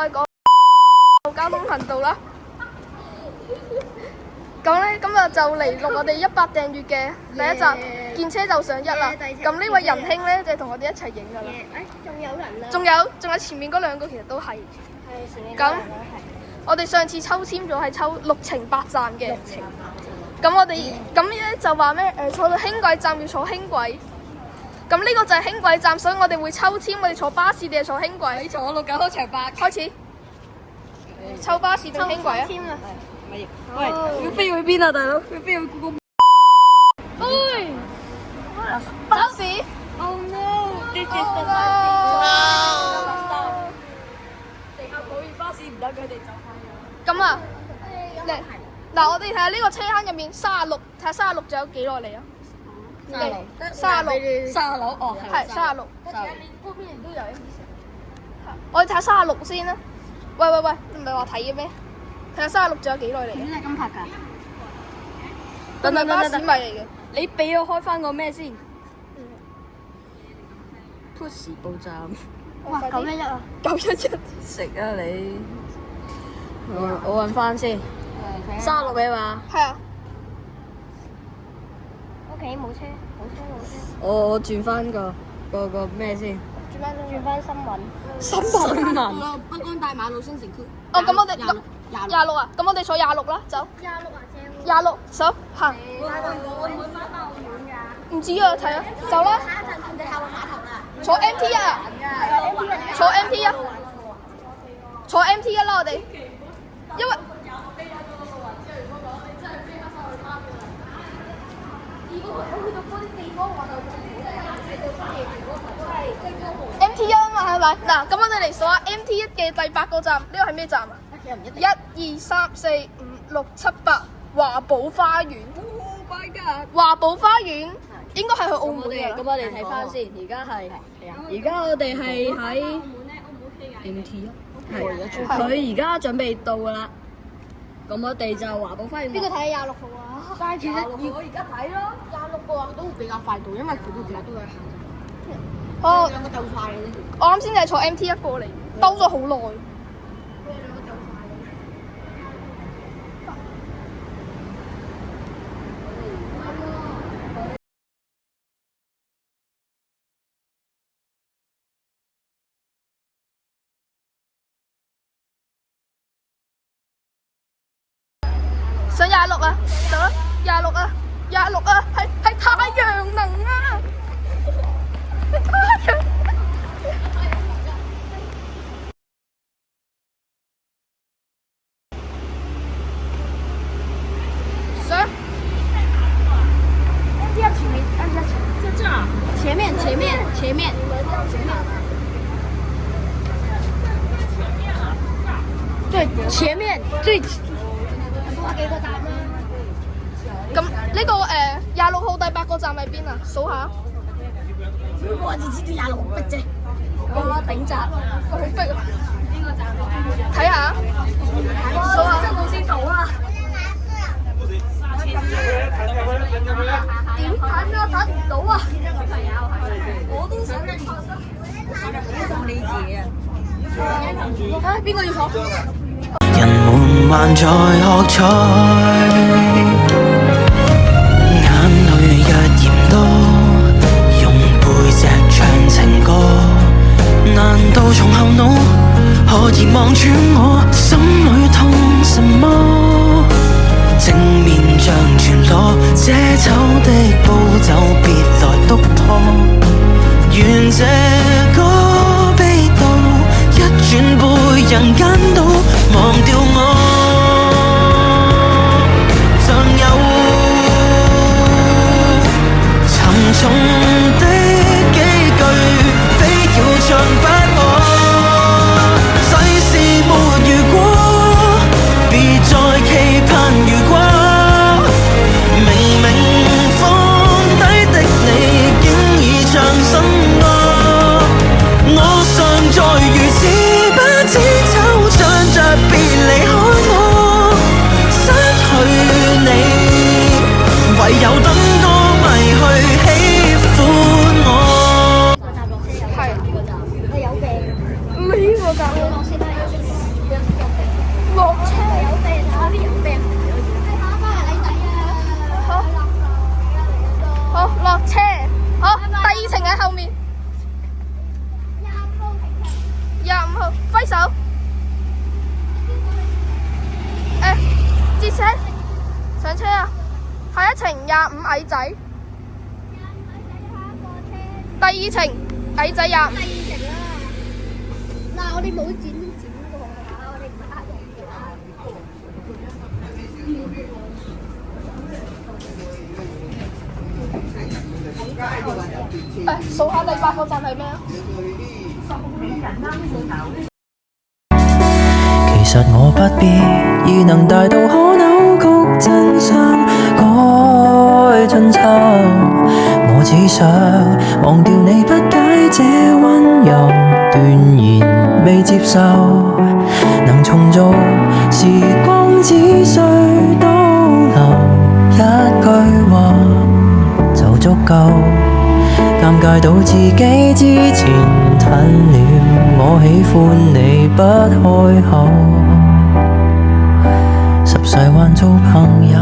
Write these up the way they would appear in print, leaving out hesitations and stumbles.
位講交通頻道啦。咁咧今日就嚟錄我哋100訂閱嘅第一集，見車就上1啦。咁呢位仁兄咧就同我哋一齊影噶啦。仲有人啦。仲有前面嗰兩個其實都係。咁我哋上次抽籤咗係抽6程8站嘅。咁我哋咁咧就話咩？坐到輕軌站要坐輕軌。咁呢個就係輕軌站，所以我哋會抽籤，我哋坐巴士定係坐輕軌？你坐69開場8。開始。抽巴士定輕軌啊？喂，要飛去邊啊，大佬？要飛去故宮。喂，巴士。Oh no！This is the no！ 地下保安巴士唔得，佢哋走開。咁啊，嗱，我哋睇下呢個車坑入面36，睇下36仲有幾耐嚟啊？36哦，係36。嗰邊都有一我哋睇下36先啦。喂，唔係話睇嘅咩？睇下36仲有幾耐嚟？點解咁拍㗎？等巴士咪嚟嘅。你俾我開翻個咩先？Push 報站。哇！911啊！911食啊你！我揾翻先。36嘅嘛？係啊。屋企冇車。我轉翻個咩先？轉翻新聞。北安大馬路新城區。哦，咁我哋26啊，咁我哋坐26啦，走。26，走行。唔知啊，睇啊，走啦。坐 MT 啊！坐 MT 啊！坐 MT 啦，我哋。因為MT1啊嘛，係咪？嗱，咁我哋嚟數下 MT1嘅第8個站，呢個係咩站啊？1、2、3、4、5、6、7、8，華寶花園。華寶花園應該係去澳門嘅。咁我哋睇翻先，而家我哋係喺 MT 啊，佢而家準備到噶啦。咁我哋就華寶花園。邊個睇26號啊？但係其實如果而家睇咯，26個啊都會比較快到，因為佢哋其實都係行。哦，兩個鬥快嘅啫。我啱先就係坐 MT1過嚟，兜咗好耐。上26啊，走啦！26啊，26啊，係太陽能啊！係太陽。上。MT1前面，MT1在這兒。前面。對，前面最。幾個站啊？咁呢個26號第8個站喺邊啊？數下。我只知道26好逼啫。我頂站。好逼啊！睇下。數下。路線圖啊！點睇咩？睇唔到啊！我都想跟住。當你姐啊！邊個要坐？人們還在喝彩，眼淚若嫌多，用背脊唱情歌。難道從後腦可以望穿我心裏痛什麼？正面像全裸，這醜的步驟別來督拖。願這個味道一轉背人間都忘掉我，像有沉重的幾句，非要唱不可。世事沒如果，別再期盼如果。明明放低的你，竟已唱新歌。我尚在如此不知惆悵着別離開我，失去你，唯有等歌迷去喜歡。落車。有病啊！啲有病。好，好落車。好，第2程喺後面。25號，揮手。截車，上車啊！下一程25矮仔。第2程矮仔25。第2程啦。嗱，我哋冇剪過㗎，我哋唔係黑人。數下第8個站係咩啊？其實我不必已能大到可扭曲真相，改盡奏。我只想忘掉你不解這溫柔，斷然未接受。能重做時光只需倒流一句話就足夠。尷尬到自己之前吞了我喜歡你不開口，10歲還做朋友。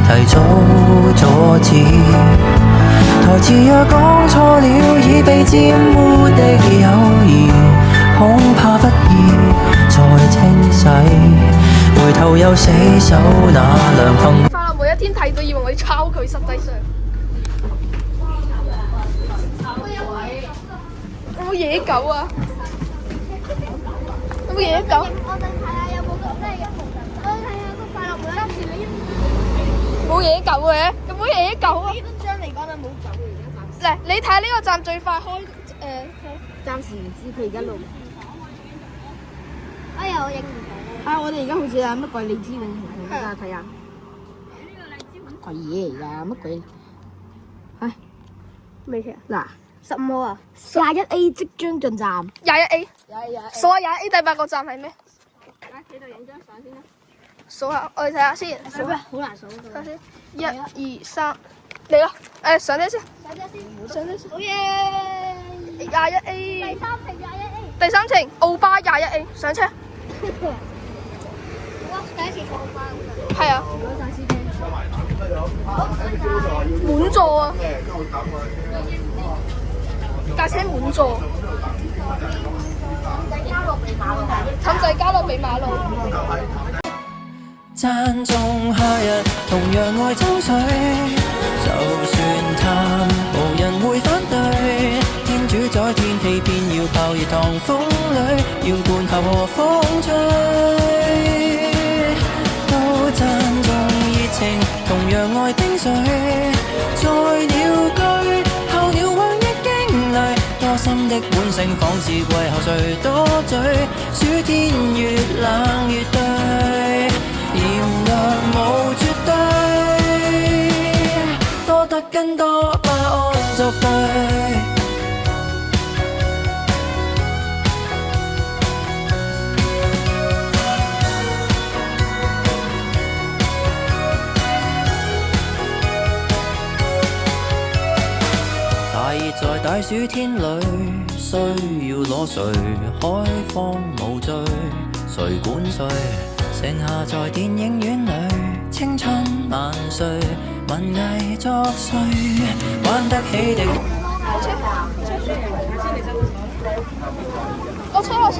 提早阻止，台詞若講錯了，已被沾污的友誼，恐怕不易再清洗。回頭又死守那良朋。快樂每一天睇到以為我哋抄佢，實際上有冇野狗啊？有冇野狗？我哋睇下有冇個咩嘅圖騰。我哋睇下個快樂每一天。冇野狗嘅，有冇野狗啊？呢張嚟講就冇狗嘅，而家暫時。嚟，你睇下呢個站最快開暫時唔知佢而家路。哎呀，我影唔到。啊！我哋而家好似啊乜鬼荔枝咁，睇下睇下。呢個荔枝鬼嘢嚟㗎，乜鬼？唉，未睇啊？嗱，15號啊，21A 即將進站。21A，廿數下21A 第8個站係咩？喺企度影張相先啦。數下，我哋睇下先。係咩？好難數睇下先，1、2、3，嚟啦！上車先。上車先。好嘢！21A。第3程21A。第3程奧巴21A，上車。哇！第一次坐奧巴。係啊。唔該曬司機。滿座啊！架車滿座。氹仔加落比馬路。讚頌夏日同樣愛抽水，就算淡無人會反對。天主宰天氣偏要炮熱糖風裏，要灌球和風吹。都讚頌熱情同樣愛冰水，在鳥居候鳥往日經歷，多心的本性仿似季後誰多嘴，暑天越冷越對。炎涼無絕對，多得更多巴胺作對。大熱在大暑天裏，需要攞誰開荒無罪，誰管誰？剩下在電影院裏，青春萬歲，文藝作祟，玩得起的。落車落車，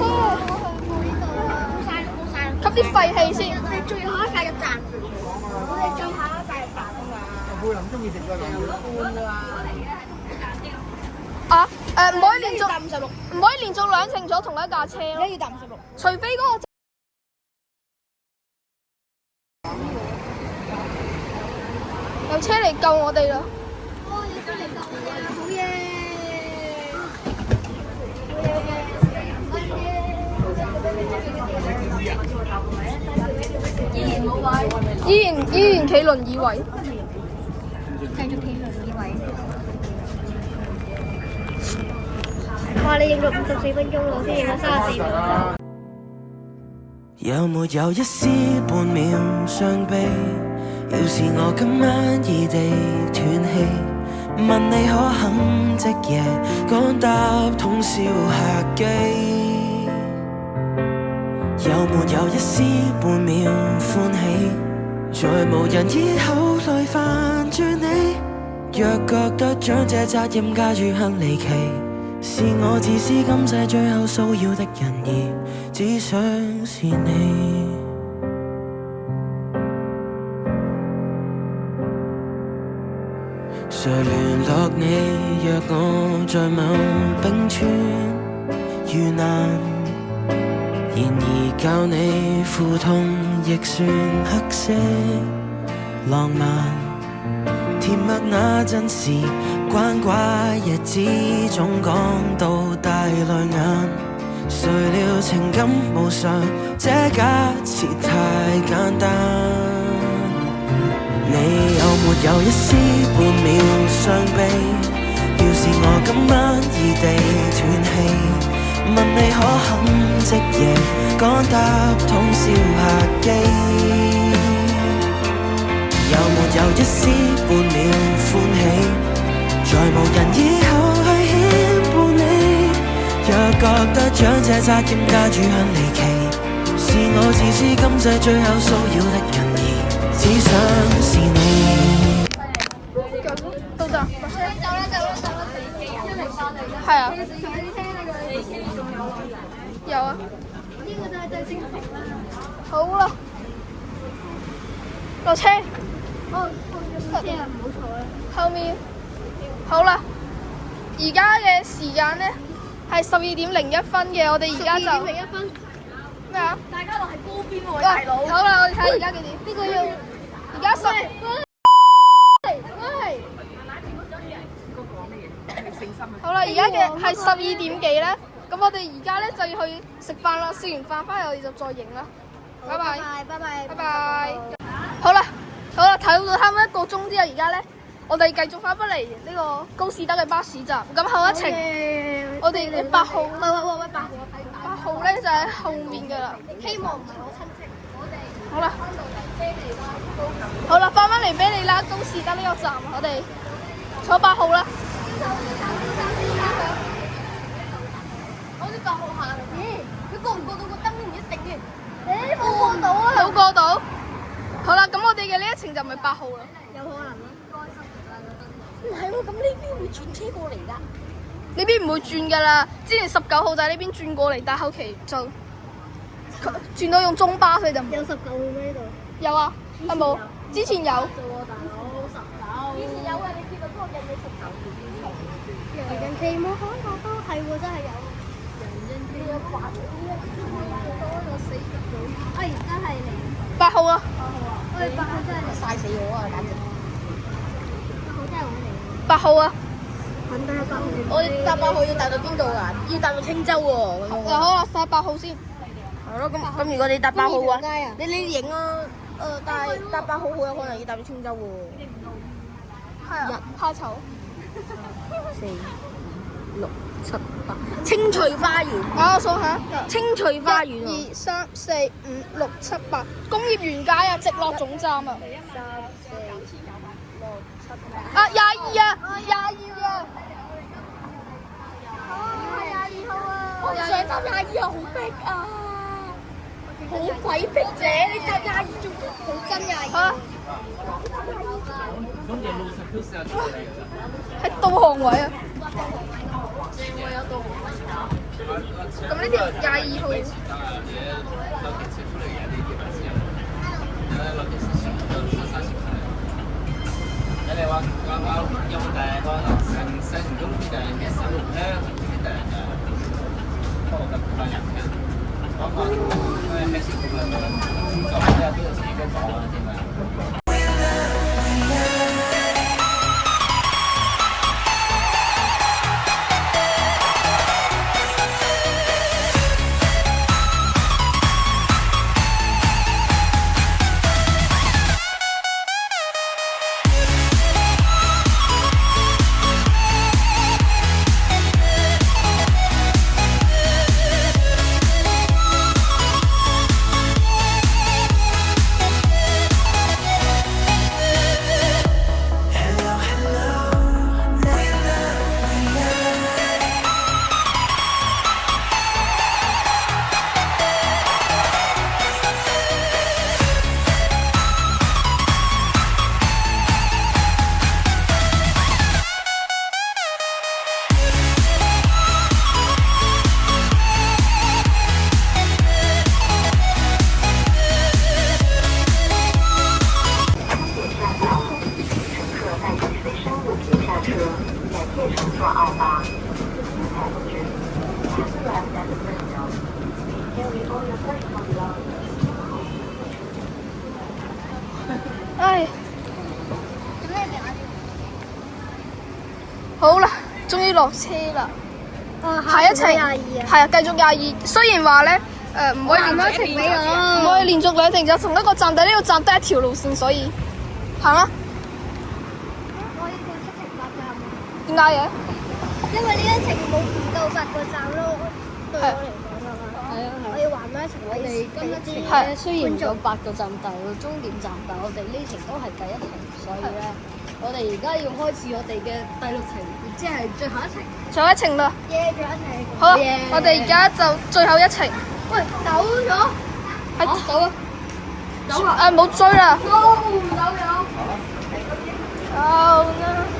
吸啲廢氣先。我哋最後一架入站。我哋最後一架入站啊嘛。佩林中意食個牛啊？唔可以連續56，唔可以連續2程坐同一架車咯。而家要搭56，除非嗰個。有車嚟救我哋啦！哦，有車嚟救我哋啦，好嘢！依然冇位。依然企輪椅位。繼續企輪椅位。哇！你影咗54分鐘咯，先影咗34秒。有沒有一絲半秒傷悲？要是我今晚異地斷氣，問你可肯即夜趕搭通宵客機？有沒有一絲半秒歡喜？在無人以口來煩住你，若覺得將這責任加諸很離奇，是我自私今世最後騷擾的人兒，只想是你。誰聯絡你？若我在某冰川遇難，然而教你苦痛亦算黑色浪漫。甜蜜那陣時，關懷日子總講到大淚眼。誰料情感無常，這假設太簡單。你有沒有一絲半秒傷悲？要是我今晚異地斷氣，問你可肯即夜趕搭通宵客機？有沒有一絲半秒歡喜？在無人以後去牽絆你，若覺得將這責任加諸很離奇，是我自私今世最後騷擾的人兒，只想是你。到站。係啊。有啊。呢個就係最精彩啦。好啦，落車。哦，車啊，唔好坐啦。後面。好啦，而家嘅時間呢係12:01嘅，我哋而家就12:01咩啊？大家樂係高邊喎，大佬。好啦，我哋睇下而家幾點？呢個要而家好啦，而家嘅係12點幾咧，咁我哋而家咧就要去食飯啦，食完飯翻嚟我哋就再影啦。拜拜，拜拜，拜拜。好啦，睇到差唔多1個鐘之後，而家咧我哋繼續翻返嚟呢個高士德嘅巴士站。咁後一程，我哋嘅8號，喂，8號咧就喺後面噶啦。希望唔係我親戚，我哋好啦，好啦，翻返嚟俾你啦，高士德呢個站，我哋坐8號啦。我啲8號行，佢過唔過到個燈唔一定嘅。冇過到啊！冇過到。好啦，咁我哋嘅呢一程就唔係8號啦。有可能咯。唔係喎，咁呢邊會轉車過嚟㗎？呢邊唔會轉㗎啦，之前19號就喺呢邊轉過嚟，但係後期就轉到用中巴，所以就唔有19號咩呢度？有啊，係冇？之前有。以前有啊，你見到嗰個印嘅19號。人期冇可能都係喎，真係有。人有8號有死咗。哎，真係嚟。 8號啊！喂，8號真係嚟。曬死我啊！簡直。8號真係好嚟。 8號啊！肯定係8號。我哋搭8號要搭到邊度啊？要搭到青州喎。嗱，好啦，曬8號先。係咯，咁如果你搭8號啊，你影啊，但係搭8號好有可能要搭到青州喎。係啊。怕醜。 4、6、7、8，青翠花園。我數下。青翠花園1、2、3、4、5、6、7、8，工業園街啊，直落總站啊。啊，22啊，22啊。22號啊！我唔想搭22號，好逼啊！好鬼逼啫！你搭22仲好真22。好啦。係導航位啊！咁呢條22號。唉，好啦，終於落車啦。下一程22啊。係啊，繼續22。雖然話咧唔可以連行多程俾我。唔可以連續兩程，就同一個站，但呢個站得一條路線，所以行啦。我要做一程8站。點解嘅？因為呢一程冇到8個站咯，對我嚟講啊。係啊我要還多一程我哋今日啲係雖然有8個站，但係個終點站，但係我哋呢程都係第一程，所以咧，我哋而家要開始我哋嘅第6程，亦即係最後一程。最後一程啦。耶，仲有一程。好啦，耶我哋而家就最後一程。喂，走咗。係走啊！唔好追啦。走咗。好啦，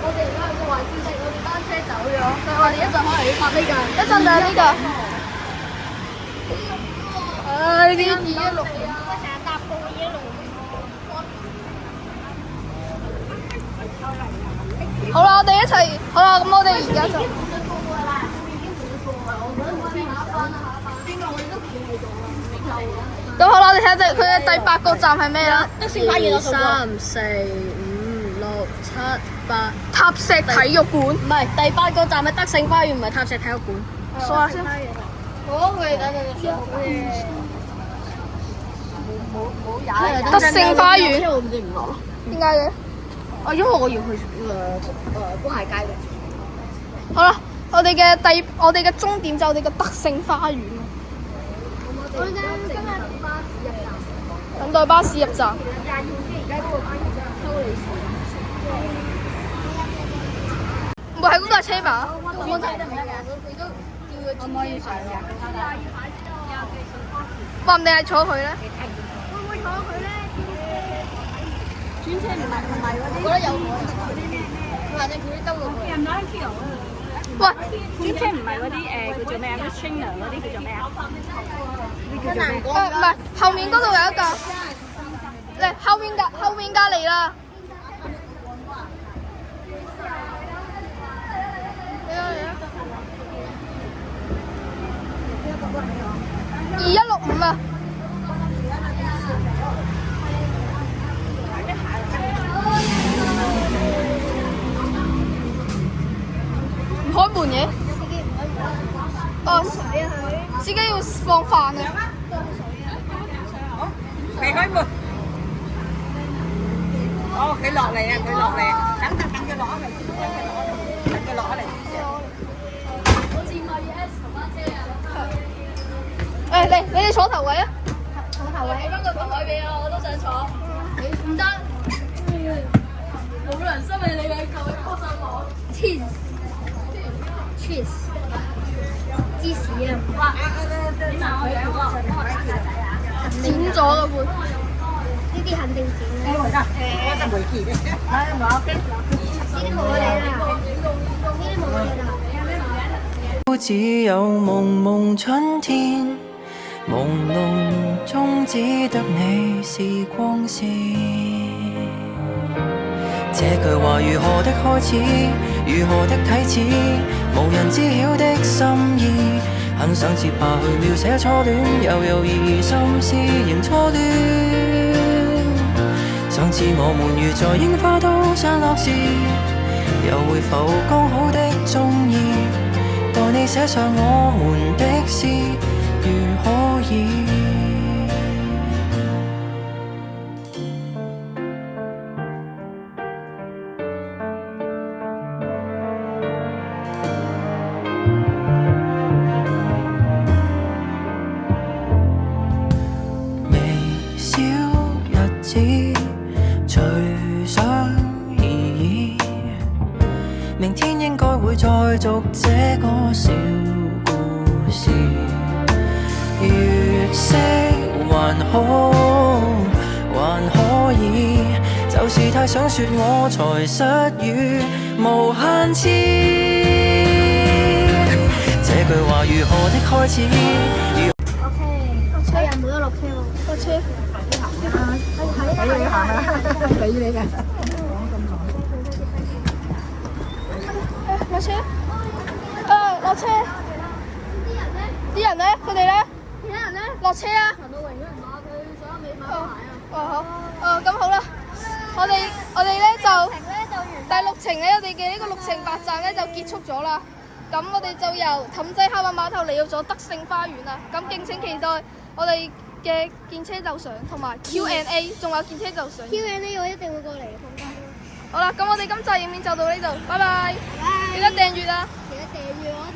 我哋而家有個壞消息，我哋單車走咗，所以我哋一陣可能要搭呢架。一陣就係呢個。唉，呢啲216。我成日搭過216。好啦，我哋一齊。好啦，咁我哋而家就。咁好啦，我哋睇下佢嘅第8個站係咩啦？ 1、2、3、4、5、6、7、8。塔石體育館。唔係第8個站係德勝花園，唔係塔石體育館。數下先。好，佢哋等陣德勝花園。我唔知唔落咯。點解嘅？因為我要去觀蟹街嘅。好啦，我哋嘅終點就係我哋嘅德勝花園。我哋今日巴士入站。等待巴士入站。唔會係嗰架車吧？可唔可以上啊？話唔定係坐佢咧。會唔會坐佢咧？專車唔係嗰啲，我覺得有可能。反正佢兜到佢。喂，專車唔係嗰啲叫做咩啊？咩 trainer 嗰啲叫做咩啊？唔係，後面嗰度有一架。嚟後面架嚟啦。2165啊！唔開門嘅？哦，司機要放飯啊！未開門。哦，佢落嚟啊！佢落嚟，等佢落嚟先，等佢落嚟先。誒，嚟，你哋坐頭位啊！坐頭位。分個台位俾我，我都想坐。唔得，冇良心嘅你兩個，幫上我。cheese 芝士啊！哇！點啊？我樣喎，剪咗嘅會。呢啲肯定剪啦。我就回期嘅。係冇。呢啲冇我哋啦。呢啲冇我哋啦。只有蒙蒙春天，朦朧中只得你是光線。這句話如何的開始，如何的啟齒，無人知曉的心意。很想接下去描寫初戀，又猶豫心思仍初戀。上次我們如在櫻花都散落時，又會否剛好的中意？待你寫上我們的詩，如可以。微小日子隨想而已，明天應該會再續這個小故事。月色還好，還可以，就是太想說我才失語無限次。這句話如何的開始？我人冇得落車喎。落車。俾你行啦，俾你嘅。落車。落車。啲人咧？佢哋咧？其他人咧？落車啊！行到榮咗人馬，佢想尾馬哦，好。咁好啦。我哋咧就第六程咧，我哋嘅呢個6程8站咧就結束咗啦。咁我哋就由氹仔客運碼頭嚟到咗德勝花園啦。咁敬請期待我哋嘅見車就上同埋 Q&A， 仲有見車就上。Q&A 我一定會過嚟放假。好啦，咁我哋今集影片就到呢度，拜拜。記得訂閱啊！記得訂閱我。